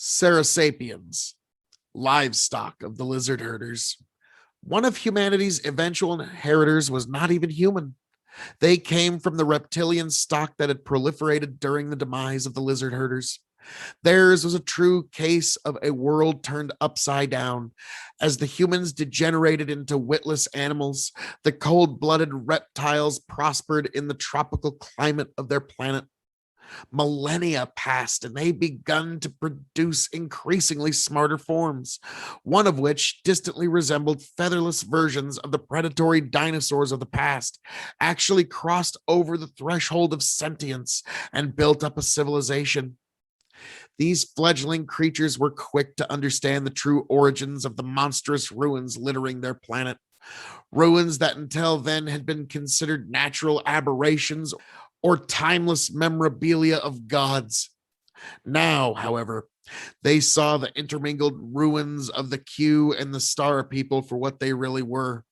Saurosapiens, livestock of the lizard herders. One of humanity's eventual inheritors was not even human. They came from the reptilian stock that had proliferated during the demise of the lizard herders. Theirs was a true case of a world turned upside down. As the humans degenerated into witless animals, the cold-blooded reptiles prospered in the tropical climate of their planet. Millennia passed and they begun to produce increasingly smarter forms, one of which distantly resembled featherless versions of the predatory dinosaurs of the past, actually crossed over the threshold of sentience and built up a civilization. These fledgling creatures were quick to understand the true origins of the monstrous ruins littering their planet. Ruins that until then had been considered natural aberrations or timeless memorabilia of gods. Now, however, they saw the intermingled ruins of the Q and the Star people for what they really were.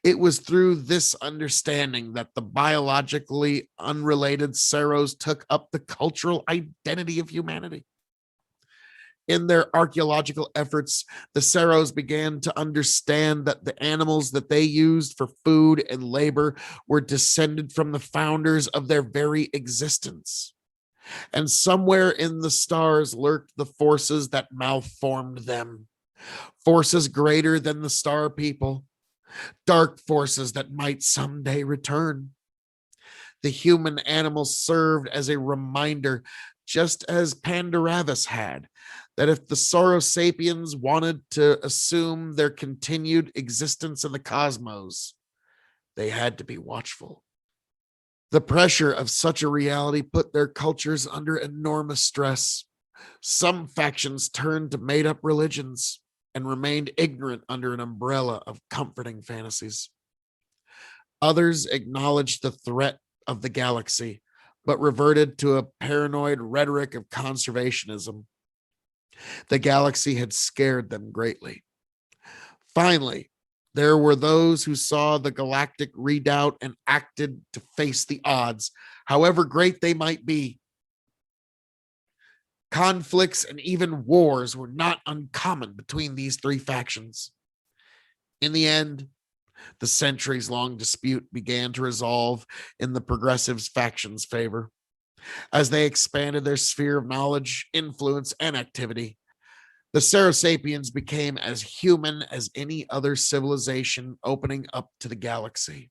It was through this understanding that the biologically unrelated Saros took up the cultural identity of humanity. In their archaeological efforts, the Saros began to understand that the animals that they used for food and labor were descended from the founders of their very existence. And somewhere in the stars lurked the forces that malformed them, forces greater than the star people, dark forces that might someday return. The human animals served as a reminder, just as Pandaravus had, that if the Saurosapiens wanted to assume their continued existence in the cosmos, they had to be watchful. The pressure of such a reality put their cultures under enormous stress. Some factions turned to made-up religions and remained ignorant under an umbrella of comforting fantasies. Others acknowledged the threat of the galaxy, but reverted to a paranoid rhetoric of conservationism. The galaxy had scared them greatly. Finally, there were those who saw the galactic redoubt and acted to face the odds, however great they might be. Conflicts and even wars were not uncommon between these three factions. In the end, the centuries-long dispute began to resolve in the progressives' faction's favor. As they expanded their sphere of knowledge, influence, and activity, the Saurosapiens became as human as any other civilization opening up to the galaxy.